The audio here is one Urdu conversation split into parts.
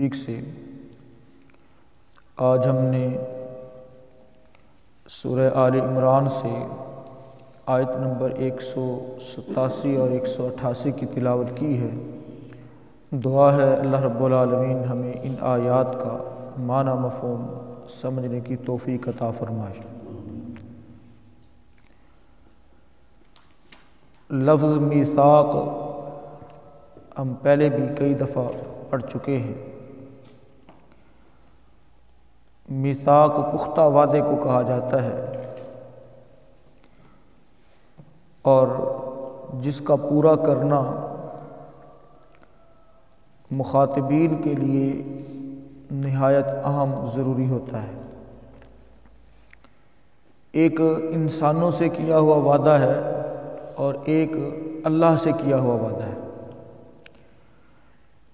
ٹھیک سے آج ہم نے سورہ آل عمران سے آیت نمبر 187 اور 188 کی تلاوت کی ہے۔ دعا ہے اللہ رب العالمین ہمیں ان آیات کا معنی مفہوم سمجھنے کی توفیق عطا فرمائے۔ لفظ میثاق ہم پہلے بھی کئی دفعہ پڑھ چکے ہیں۔ میثاق پختہ وعدے کو کہا جاتا ہے اور جس کا پورا کرنا مخاطبین کے لیے نہایت اہم ضروری ہوتا ہے۔ ایک انسانوں سے کیا ہوا وعدہ ہے اور ایک اللہ سے کیا ہوا وعدہ ہے،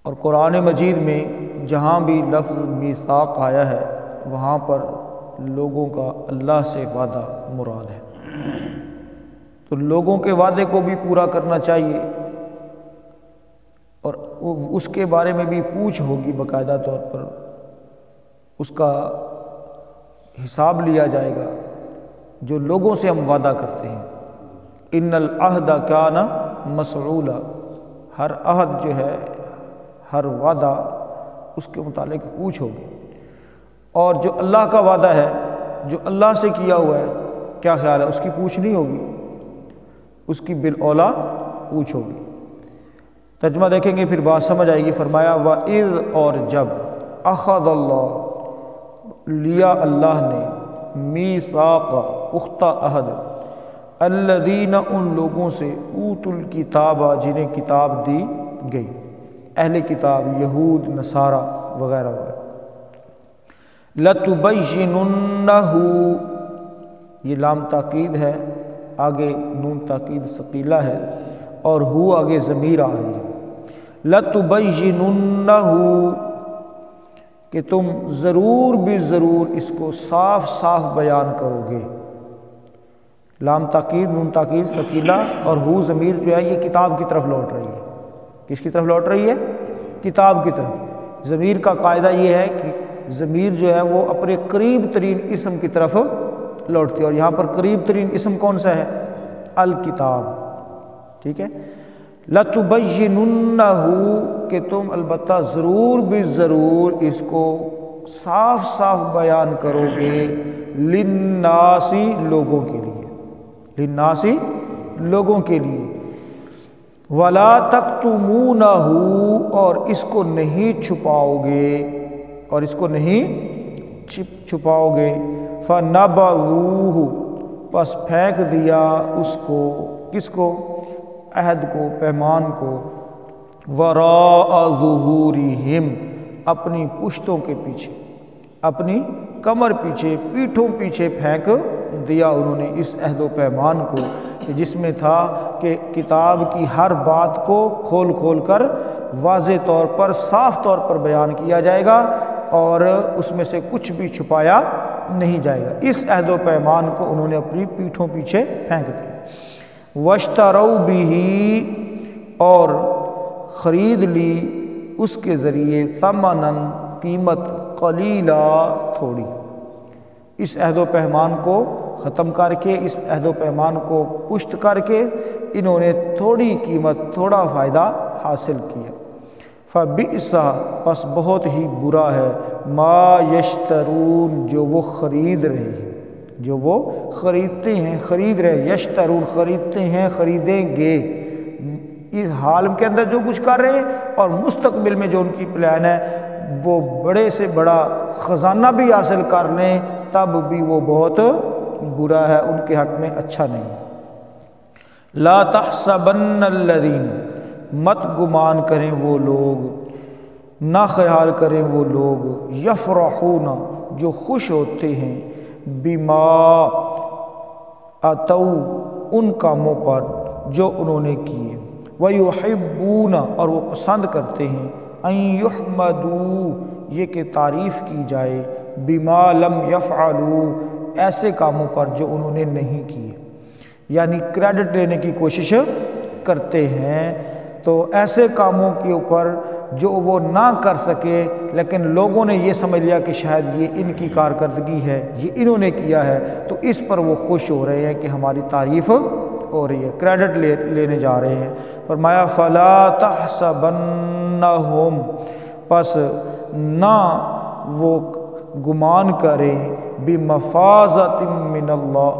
اور قرآن مجید میں جہاں بھی لفظ میثاق آیا ہے وہاں پر لوگوں کا اللہ سے وعدہ مراد ہے، تو لوگوں کے وعدے کو بھی پورا کرنا چاہیے اور اس کے بارے میں بھی پوچھ ہوگی، باقاعدہ طور پر اس کا حساب لیا جائے گا جو لوگوں سے ہم وعدہ کرتے ہیں۔ ان العہد کان مسئولا، ہر عہد جو ہے، ہر وعدہ اس کے متعلق پوچھ ہوگی، اور جو اللہ کا وعدہ ہے، جو اللہ سے کیا ہوا ہے، کیا خیال ہے، اس کی پوچھ نہیں ہوگی، اس کی بالاولیٰ پوچھ ہوگی۔ ترجمہ دیکھیں گے پھر بات سمجھ آئے گی۔ فرمایا وَإِذْ، اور جب، اخذ اللہ، لیا اللہ نے، میثاق، پختہ عہد، الذین، ان لوگوں سے، اوتوا الکتاب، جنہیں کتاب دی گئی، اہل کتاب، یہود، نصارہ وغیرہ وغیرہ، لَتُبَيِّنُنَّهُ، یہ لام تاکید ہے، آگے نون تاکید ثقیلہ ہے اور ہو آگے ضمیر آ رہی ہے۔ لَتُبَيِّنُنَّهُ، کہ تم ضرور بھی ضرور اس کو صاف صاف بیان کرو گے۔ لام تاکید، نون تاکید ثقیلہ اور ہو ضمیر جو ہے یہ کتاب کی طرف لوٹ رہی ہے۔ کس کی طرف لوٹ رہی ہے؟ کتاب کی طرف۔ ضمیر کا قاعدہ یہ ہے کہ ضمیر جو ہے وہ اپنے قریب ترین اسم کی طرف لوٹتی ہے، اور یہاں پر قریب ترین اسم کون سا ہے؟ الکتاب، ٹھیک ہے۔ لَتُبَيِّنُنَّهُ، کہ تم البتہ ضرور بھی ضرور اس کو صاف صاف بیان کرو گے، للناس، لوگوں کے لیے، للناس، لوگوں کے لیے، وَلَا تَكْتُمُونَهُ، اور اس کو نہیں چھپاؤ گے، اور اس کو نہیں چھپاؤ گے، فَنَبَذُوهُ، پس پھینک دیا اس کو، کس کو؟ عہد کو، پیمان کو، وَرَاءَ ظُهُورِهِمْ، اپنی پشتوں کے پیچھے، اپنی کمر پیچھے، پیٹھوں پیچھے پھینک دیا انہوں نے اس عہد و پیمان کو، کہ جس میں تھا کہ کتاب کی ہر بات کو کھول کھول کر واضح طور پر، صاف طور پر بیان کیا جائے گا اور اس میں سے کچھ بھی چھپایا نہیں جائے گا۔ اس عہد و پیمان کو انہوں نے اپنی پیٹھوں پیچھے پھینک دیا۔ وَاشْتَرَوْا بِهِ، اور خرید لی اس کے ذریعے، ثَمَنًا، قیمت، قلیلا، تھوڑی۔ اس عہد و پیمان کو ختم کر کے، اس عہد و پیمان کو پشت کر کے انہوں نے تھوڑی قیمت، تھوڑا فائدہ حاصل کیا۔ فَبِئْسَ، پس بہت ہی برا ہے، مَا یشترون، جو وہ خرید رہے ہیں، جو وہ خریدتے ہیں، خرید رہے ہیں، یشترون، خریدتے ہیں، خریدیں گے، اس حال کے اندر جو کچھ کر رہے ہیں اور مستقبل میں جو ان کی پلان ہے، وہ بڑے سے بڑا خزانہ بھی حاصل کر لیں تب بھی وہ بہت برا ہے، ان کے حق میں اچھا نہیں۔ لا تحسبن الذین، مت گمان کریں وہ لوگ، نہ خیال کریں وہ لوگ، یفرحون، جو خوش ہوتے ہیں، بما اتوا، ان کاموں پر جو انہوں نے کیے، ویحبون، اور وہ پسند کرتے ہیں، ان یحمدوا، یہ کہ تعریف کی جائے، بما لم یفعلوا، ایسے کاموں پر جو انہوں نے نہیں کیے، یعنی کریڈٹ لینے کی کوشش کرتے ہیں۔ تو ایسے کاموں کے اوپر جو وہ نہ کر سکے، لیکن لوگوں نے یہ سمجھ لیا کہ شاید یہ ان کی کارکردگی ہے، یہ انہوں نے کیا ہے، تو اس پر وہ خوش ہو رہے ہیں کہ ہماری تعریف ہو رہی ہے، کریڈٹ لینے جا رہے ہیں۔ فرمایا فَلَا تَحْسَبَنَّهُمْ، پس نہ وہ گمان کریں بِمَفَازَةٍ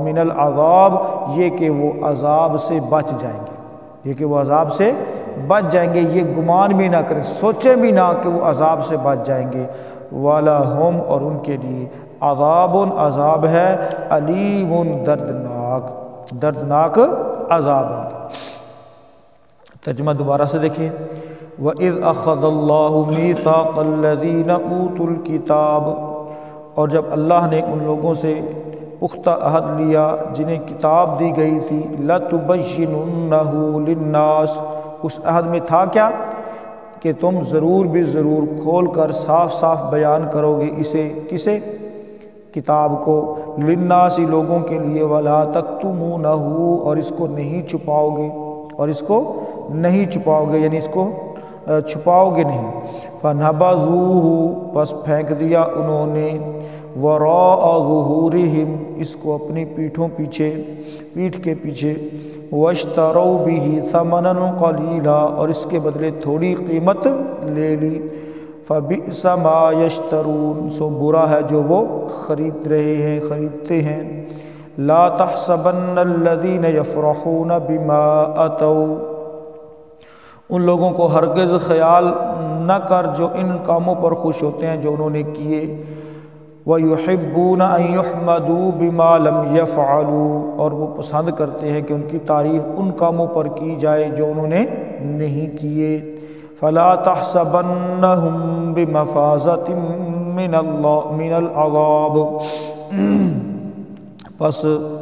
مِّنَ الْعَذَابِ، یہ کہ وہ عذاب سے بچ جائیں گے، یہ کہ وہ عذاب سے بچ جائیں گے، یہ گمان بھی نہ کریں، سوچیں بھی نہ کہ وہ عذاب سے بچ جائیں گے۔ وَلَهُمْ، اور ان کے لیے عذاب، عذاب ہے، علیم، دردناک عذاب ہے۔ ترجمہ دوبارہ سے دیکھیں، وَإِذْ أَخَذَ اللَّهُ مِيثَاقَ الَّذِينَ أُوتُوا الْكِتَابَ، اور جب اللہ نے ان لوگوں سے پختہ عہد لیا جنہیں کتاب دی گئی تھی، لَتُبَيِّنُنَّهُ لِلنَّاسِ، اس عہد میں تھا کیا کہ تم ضرور بھی ضرور کھول کر صاف صاف بیان کرو گے اسے، کسے؟ کتاب کو، للناس، لوگوں کے لیے، وَلَا تَكْتُمُونَهُ، اور اس کو نہیں چھپاؤ گے، اور اس کو نہیں چھپاؤ گے، یعنی اس کو چھپاؤ گے نہیں۔ فَنَبَذُوهُ، پس پھینک دیا انہوں نے، وَرَاءَ ظُهُورِهِمْ، اس کو اپنی پیٹھ کے پیچھے، وَاشْتَرَوْا بِهِ ثَمَنًا قَلِيلًا، اور اس کے بدلے تھوڑی قیمت لے لی۔ فَبِئْسَ مَا يَشْتَرُونَ، سو برا ہے جو وہ خریدتے ہیں۔ لَا تَحْسَبَنَّ الَّذِينَ يَفْرَحُونَ بِمَا أَتَوْا، ان لوگوں کو ہرگز خیال نہ کر جو ان کاموں پر خوش ہوتے ہیں جو انہوں نے کیے، وَيُحِبُّونَ أَن يُحْمَدُوا بِمَا لَمْ يَفْعَلُوا، اور وہ پسند کرتے ہیں کہ ان کی تعریف ان کاموں پر کی جائے جو انہوں نے نہیں کیے۔ فَلَا تَحْسَبَنَّهُمْ بِمَفَازَةٍ مِّنَ الْعَذَابِ، پس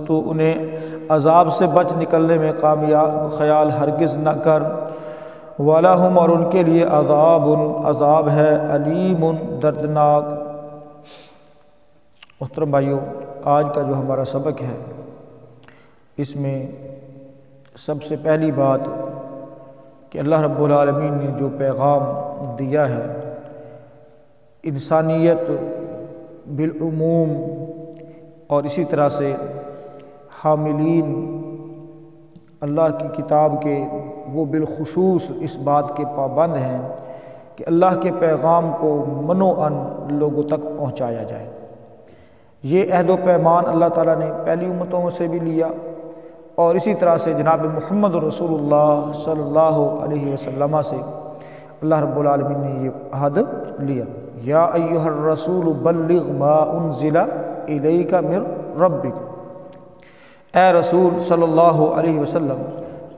تو انہیں عذاب سے بچ نکلنے میں کامیاب خیال ہرگز نہ کر۔ وَلَهُمْ، اور ان کے لیے عذاب ہے، علیم، دردناک۔ محترم بھائیو، آج کا جو ہمارا سبق ہے اس میں سب سے پہلی بات کہ اللہ رب العالمین نے جو پیغام دیا ہے انسانیت بالعموم اور اسی طرح سے حاملین اللہ کی کتاب کے وہ بالخصوص اس بات کے پابند ہیں کہ اللہ کے پیغام کو منوعاً لوگوں تک پہنچایا جائے۔ یہ عہد و پیمان اللہ تعالیٰ نے پہلی امتوں سے بھی لیا، اور اسی طرح سے جناب محمد رسول اللہ صلی اللہ علیہ وسلم سے اللہ رب العالمین نے یہ عہد لیا، یا ایھا الرسول بلغ ما انزل الیک من ربک، اے رسول صلی اللہ علیہ وسلم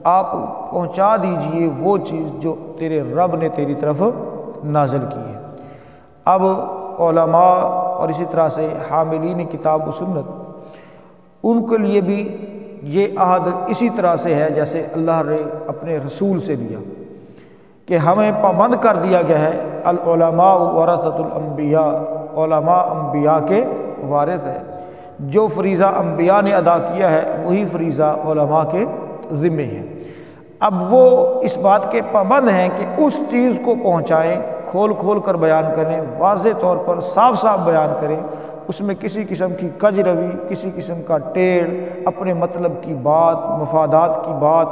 آپ پہنچا دیجئے وہ چیز جو تیرے رب نے تیری طرف نازل کی ہے۔ اب علماء اور اسی طرح سے حاملین کتاب و سنت ان کے لیے بھی یہ عہد اسی طرح سے ہے جیسے اللہ نے اپنے رسول سے لیا، کہ ہمیں پابند کر دیا گیا ہے العلماء ورثۃ الانبیاء، علماء انبیاء کے وارث ہے، جو فریضہ انبیاء نے ادا کیا ہے وہی فریضہ علماء کے ذمے ہے۔ اب وہ اس بات کے پابند ہیں کہ اس چیز کو پہنچائیں، کھول کھول کر بیان کریں، واضح طور پر صاف صاف بیان کریں، اس میں کسی قسم کی کج روی، کسی قسم کا ٹیڑھ، اپنے مطلب کی بات، مفادات کی بات،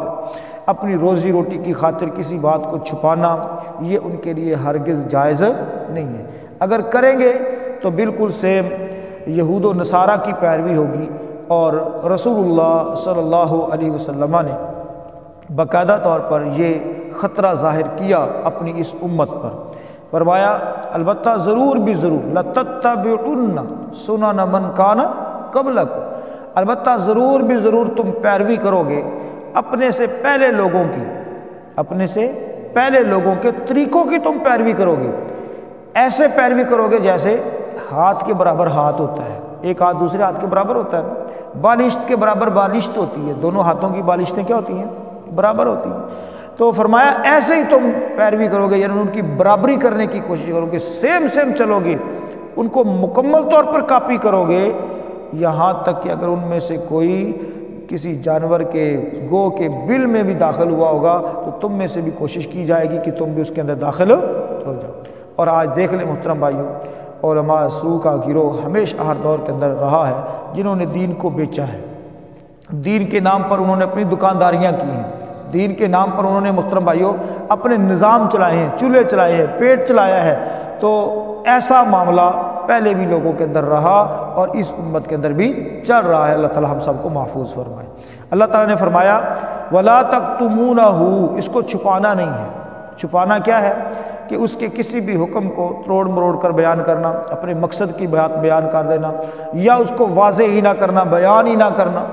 اپنی روزی روٹی کی خاطر کسی بات کو چھپانا، یہ ان کے لیے ہرگز جائز نہیں ہے۔ اگر کریں گے تو بالکل سیم یہود و نصارہ کی پیروی ہوگی، اور رسول اللہ صلی اللہ علیہ وسلم نے باقاعدہ طور پر یہ خطرہ ظاہر کیا اپنی اس امت پر، فرمایا البتہ ضرور بھی ضرور لَتَتَّبِعُنَّ سُنَنَ مَنْ كَانَ قَبْلَكُمْ، البتہ ضرور بھی ضرور تم پیروی کرو گے اپنے سے پہلے لوگوں کی، اپنے سے پہلے لوگوں کے طریقوں کی تم پیروی کرو گے، ایسے پیروی کرو گے جیسے ہاتھ کے برابر ہاتھ ہوتا ہے، ایک ہاتھ دوسرے ہاتھ کے برابر ہوتا ہے، بالشت کے برابر بالشت ہوتی ہے، دونوں ہاتھوں کی بالشتیں کیا ہوتی ہیں؟ برابر ہوتی ہیں۔ تو فرمایا ایسے ہی تم پیروی کرو گے، یعنی ان کی برابری کرنے کی کوشش کرو گے، سیم چلو گے، ان کو مکمل طور پر کاپی کرو گے، یہاں تک کہ اگر ان میں سے کوئی کسی جانور کے گو کے بل میں بھی داخل ہوا ہوگا تو تم میں سے بھی کوشش کی جائے گی کہ تم بھی اس کے اندر داخل ہو جاؤ۔ اور آج دیکھ لیں محترم بھائیوں، علماء سو کا گروہ ہمیشہ ہر دور کے اندر رہا ہے جنہوں نے دین کو بیچا ہے، دین کے نام پر انہوں نے اپنی دکانداریاں کی ہیں، دین کے نام پر انہوں نے محترم بھائیوں اپنے نظام چلائے ہیں، چولہے چلائے ہیں، پیٹ چلایا ہے۔ تو ایسا معاملہ پہلے بھی لوگوں کے اندر رہا اور اس امت کے اندر بھی چل رہا ہے۔ اللہ تعالی ہم سب کو محفوظ فرمائے۔ اللہ تعالیٰ نے فرمایا وَلَا تَكْتُمُونَهُ، اس کو چھپانا نہیں ہے۔ چھپانا کیا ہے؟ کہ اس کے کسی بھی حکم کو توڑ مروڑ کر بیان کرنا، اپنے مقصد کی بات بیان کر دینا، یا اس کو واضح ہی نہ کرنا، بیان ہی نہ کرنا۔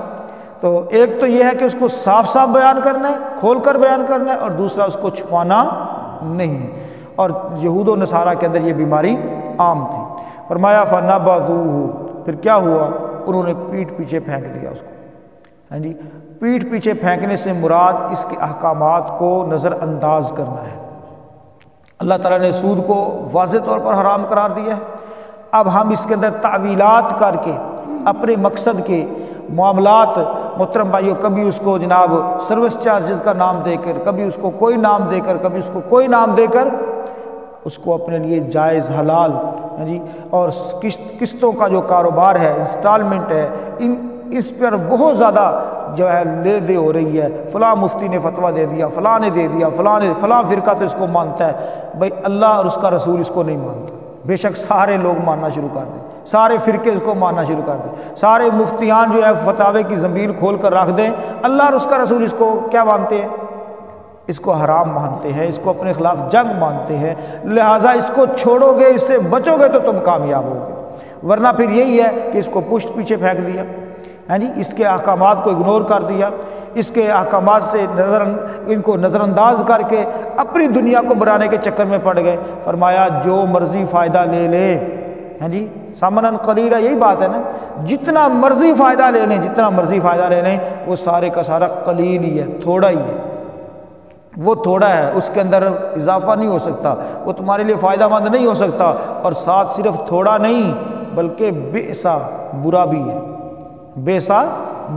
تو ایک تو یہ ہے کہ اس کو صاف صاف بیان کرنا ہے، کھول کر بیان کرنا ہے، اور دوسرا اس کو چھپانا نہیں ہے۔ اور یہود و نصارہ کے اندر یہ بیماری عام تھی۔ فرمایا فَنَبَذُوهُ، پھر کیا ہوا؟ انہوں نے پیٹھ پیچھے پھینک دیا اس کو۔ ہاں جی، پیٹھ پیچھے پھینکنے سے مراد اس کے احکامات کو نظر انداز کرنا ہے۔ اللہ تعالیٰ نے سود کو واضح طور پر حرام قرار دیا ہے۔ اب ہم اس کے اندر تعویلات کر کے اپنے مقصد کے معاملات محترم بھائیوں، کبھی اس کو جناب سروس چارجز کا نام دے کر، کبھی اس کو کوئی نام دے کر، کبھی اس کو کوئی نام دے کر اس کو اپنے لیے جائز حلال، ہاں جی، اور قسطوں کا جو کاروبار ہے، انسٹالمنٹ ہے، اس پر بہت زیادہ جو ہے لے دے ہو رہی ہے۔ فلاں مفتی نے فتویٰ دے دیا، فلاں نے دے دیا، فلاں فرقہ تو اس کو مانتا ہے۔ بھائی اللہ اور اس کا رسول اس کو نہیں مانتا۔ بے شک سارے لوگ ماننا شروع کر دیں، سارے فرقے اس کو ماننا شروع کر دیں، سارے مفتیان جو ہے فتاوے کی زنبیل کھول کر رکھ دیں، اللہ اور اس کا رسول اس کو کیا مانتے ہیں؟ اس کو حرام مانتے ہیں، اس کو اپنے خلاف جنگ مانتے ہیں۔ لہٰذا اس کو چھوڑو گے، اس سے بچو گے تو تم کامیاب ہوگے، ورنہ پھر یہی ہے کہ اس کو پشت پیچھے پھینک دیا، ہے نہیں، اس کے احکامات کو اگنور کر دیا، اس کے احکامات سے ان کو نظر انداز کر کے اپنی دنیا کو بنانے کے چکر میں پڑ گئے۔ فرمایا جو مرضی فائدہ لے لے، ہاں جی، ثمناً قلیلا، یہی بات ہے نا، جتنا مرضی فائدہ لے لیں، جتنا مرضی فائدہ لے لیں، وہ سارے کا سارا قلیل ہی ہے، تھوڑا ہی ہے، وہ تھوڑا ہے، اس کے اندر اضافہ نہیں ہو سکتا، وہ تمہارے لیے فائدہ مند نہیں ہو سکتا۔ اور ساتھ صرف تھوڑا نہیں بلکہ بئسا، برا بھی ہے، بئسا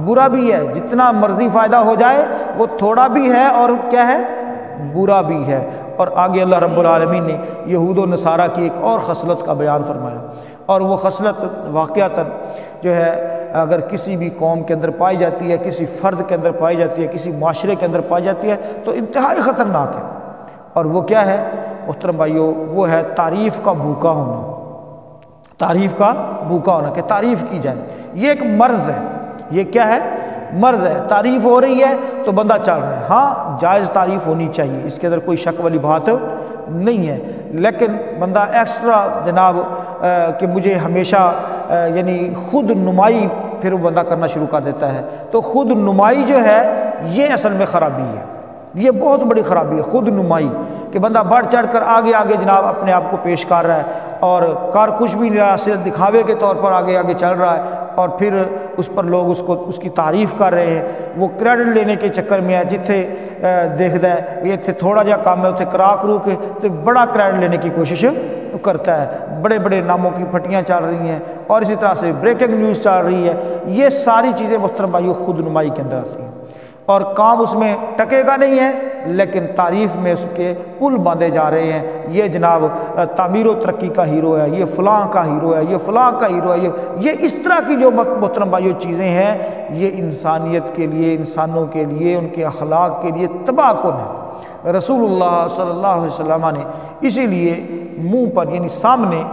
برا بھی ہے، جتنا مرضی فائدہ ہو جائے وہ تھوڑا بھی ہے اور کیا ہے؟ برا بھی ہے۔ اور آگے اللہ رب العالمین نے یہود و نصارہ کی ایک اور خصلت کا بیان فرمایا، اور وہ خصلت واقعتاً جو ہے اگر کسی بھی قوم کے اندر پائی جاتی ہے، کسی فرد کے اندر پائی جاتی ہے، کسی معاشرے کے اندر پائی جاتی ہے تو انتہائی خطرناک ہے۔ اور وہ کیا ہے محترم بھائیوں؟ وہ ہے تعریف کا بھوکا ہونا، تعریف کا بھوکا ہونا، کہ تعریف کی جائے۔ یہ ایک مرض ہے، یہ کیا ہے؟ مرض ہے۔ تعریف ہو رہی ہے تو بندہ چل رہا ہے، ہاں جائز تعریف ہونی چاہیے، اس کے اندر کوئی شک والی بات نہیں ہے، لیکن بندہ ایکسٹرا جناب کہ مجھے ہمیشہ یعنی خود نمائی پھر وہ بندہ کرنا شروع کر دیتا ہے۔ تو خود نمائی جو ہے یہ اصل میں خرابی ہے، یہ بہت بڑی خرابی ہے، خود نمائی، کہ بندہ بڑھ چڑھ کر آگے آگے جناب اپنے آپ کو پیش کر رہا ہے اور کار کچھ بھی نہیں رہا، صرف دکھاوے کے طور پر آگے آگے چل رہا ہے، اور پھر اس پر لوگ اس کی تعریف کر رہے ہیں۔ وہ کریڈٹ لینے کے چکر میں ہے، جتھے دیکھتا ہے یہ اتنے تھوڑا جہا کام ہے اتنے کرا کرو کے تو بڑا کریڈٹ لینے کی کوشش کرتا ہے، بڑے بڑے ناموں کی پھٹیاں چل رہی ہیں، اور اسی طرح سے بریکنگ نیوز چل رہی ہے۔ یہ ساری چیزیں محترم بھائیوں خود نمائی کے اندر آتی ہیں، اور کام اس میں ٹکے گا نہیں ہے، لیکن تعریف میں اس کے پل باندھے جا رہے ہیں۔ یہ جناب تعمیر و ترقی کا ہیرو ہے، یہ فلاں کا ہیرو ہے، یہ فلاں کا ہیرو ہے، یہ اس طرح کی جو محترم بھائیوں چیزیں ہیں، یہ انسانیت کے لیے، انسانوں کے لیے، ان کے اخلاق کے لیے تباہ کن ہے۔ رسول اللہ صلی اللہ علیہ وسلم نے اسی لیے منہ پر یعنی سامنے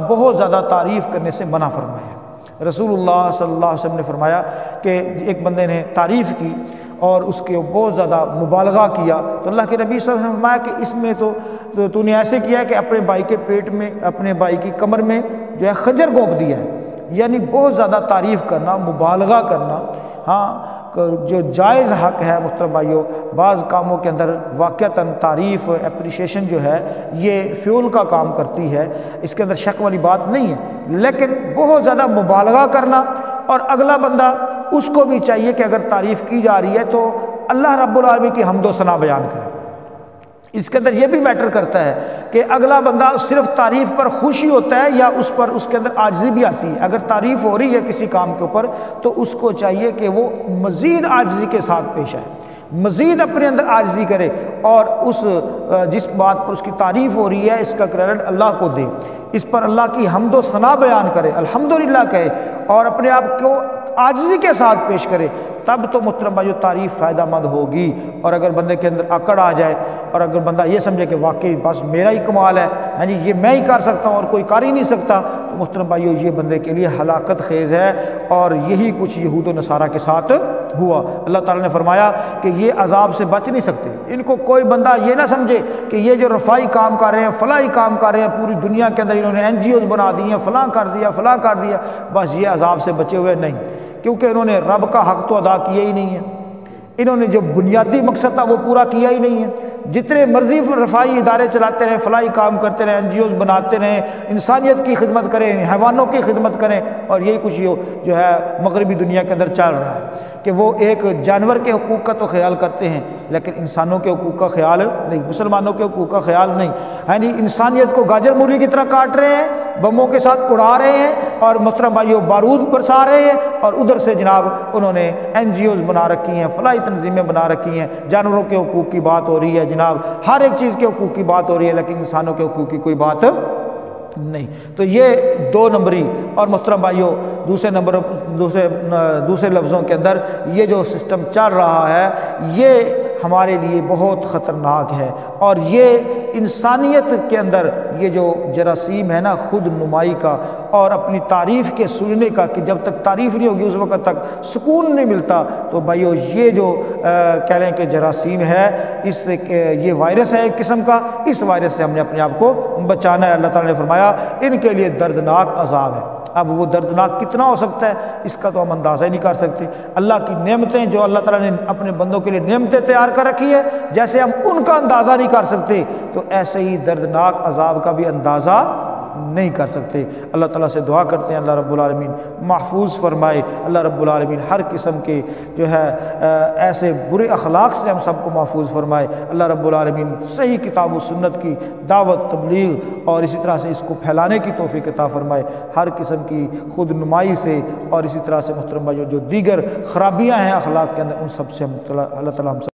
بہت زیادہ تعریف کرنے سے منع فرمایا۔ رسول اللہ صلی اللہ علیہ وسلم نے فرمایا کہ ایک بندے نے تعریف کی اور اس کے بہت زیادہ مبالغہ کیا، تو اللہ کے نبی صلی اللہ علیہ وسلم نے فرمایا کہ اس میں تو نے ایسے کیا ہے کہ اپنے بھائی کے پیٹ میں، اپنے بھائی کی کمر میں جو ہے خنجر گھونپ دیا ہے۔ یعنی بہت زیادہ تعریف کرنا، مبالغہ کرنا، ہاں جو جائز حق ہے محترم بھائیوں، بعض کاموں کے اندر واقعتاً تعریف، اپریشیشن جو ہے یہ فیول کا کام کرتی ہے، اس کے اندر شک والی بات نہیں ہے، لیکن بہت زیادہ مبالغہ کرنا، اور اگلا بندہ اس کو بھی چاہیے کہ اگر تعریف کی جا رہی ہے تو اللہ رب العالمین کی حمد و ثنا بیان کرے، اس کے اندر یہ بھی میٹر کرتا ہے کہ اگلا بندہ صرف تعریف پر خوشی ہوتا ہے یا اس پر اس کے اندر عاجزی بھی آتی ہے۔ اگر تعریف ہو رہی ہے کسی کام کے اوپر تو اس کو چاہیے کہ وہ مزید عاجزی کے ساتھ پیش آئے، مزید اپنے اندر عاجزی کرے، اور جس بات پر اس کی تعریف ہو رہی ہے اس کا کریڈٹ اللہ کو دے، اس پر اللہ کی حمد و ثنا بیان کرے، الحمدللہ کہے، اور اپنے آپ کو عاجزی کے ساتھ پیش کرے، تب تو محترم بھائیو تعریف فائدہ مند ہوگی۔ اور اگر بندے کے اندر اکڑ آ جائے اور اگر بندہ یہ سمجھے کہ واقعی بس میرا ہی کمال ہے، ہاں جی یہ میں ہی کر سکتا ہوں اور کوئی کر ہی نہیں سکتا، تو محترم بھائیو یہ بندے کے لیے ہلاکت خیز ہے، اور یہی کچھ یہود و نصارہ کے ساتھ ہوا۔ اللہ تعالیٰ نے فرمایا کہ یہ عذاب سے بچ نہیں سکتے، ان کو کوئی بندہ یہ نہ سمجھے کہ یہ جو رفائی کام کر رہے ہیں، فلاحی کام کر رہے ہیں، پوری دنیا کے اندر انہوں نے NGOs بنا دی ہیں، فلاں کر دیا، فلاں کر دیا، بس یہ عذاب سے بچے ہوئے نہیں، کیونکہ انہوں نے رب کا حق تو ادا کیا ہی نہیں ہے، انہوں نے جو بنیادی مقصد تھا وہ پورا کیا ہی نہیں ہے۔ جتنے مرضی رفائی ادارے چلاتے رہے، فلاحی کام کرتے رہے، NGOs بناتے رہے، انسانیت کی خدمت کریں، حیوانوں کی خدمت کریں، اور یہی کچھ جو ہے مغربی دنیا کے اندر چل رہا ہے کہ وہ ایک جانور کے حقوق کا تو خیال کرتے ہیں لیکن انسانوں کے حقوق کا خیال نہیں، مسلمانوں کے حقوق کا خیال نہیں، ہاں جی انسانیت کو گاجر مولی کی طرح کاٹ رہے ہیں، بموں کے ساتھ اڑا رہے ہیں، اور محترم بھائیو بارود برسا رہے ہیں، اور ادھر سے جناب انہوں نے NGOs بنا رکھی ہیں، فلاحی تنظیمیں بنا رکھی ہیں، جانوروں کے حقوق کی بات ہو رہی ہے جناب، ہر ایک چیز کے حقوق کی بات ہو رہی ہے، لیکن انسانوں کے حقوق کی کوئی بات نہیں۔ تو یہ دو نمبری، اور محترم بھائیو دوسرے لفظوں کے اندر یہ جو سسٹم چل رہا ہے یہ ہمارے لیے بہت خطرناک ہے، اور یہ انسانیت کے اندر یہ جو جراثیم ہے نا خود نمائی کا اور اپنی تعریف کے سننے کا، کہ جب تک تعریف نہیں ہوگی اس وقت تک سکون نہیں ملتا، تو بھائیو یہ جو کہہ لیں کہ جراثیم ہے، اس سے یہ وائرس ہے ایک قسم کا، اس وائرس سے ہم نے اپنے آپ کو بچانا ہے۔ اللہ تعالیٰ نے فرمایا ان کے لیے دردناک عذاب ہے۔ اب وہ دردناک کتنا ہو سکتا ہے اس کا تو ہم اندازہ ہی نہیں کر سکتے۔ اللہ کی نعمتیں جو اللہ تعالیٰ نے اپنے بندوں کے لیے نعمتیں تیار کر رکھی ہے، جیسے ہم ان کا اندازہ نہیں کر سکتے، تو ایسے ہی دردناک عذاب کا بھی اندازہ نہیں کر سکتے۔ اللہ تعالیٰ سے دعا کرتے ہیں اللہ رب العالمین محفوظ فرمائے، اللہ رب العالمین ہر قسم کے جو ہے ایسے برے اخلاق سے ہم سب کو محفوظ فرمائے، اللہ رب العالمین صحیح کتاب و سنت کی دعوت تبلیغ اور اسی طرح سے اس کو پھیلانے کی توفیق عطا فرمائے، ہر قسم کی خود نمائی سے اور اسی طرح سے محترم بھائیو جو دیگر خرابیاں ہیں اخلاق کے اندر ان سب سے اللہ تعالیٰ ہم سب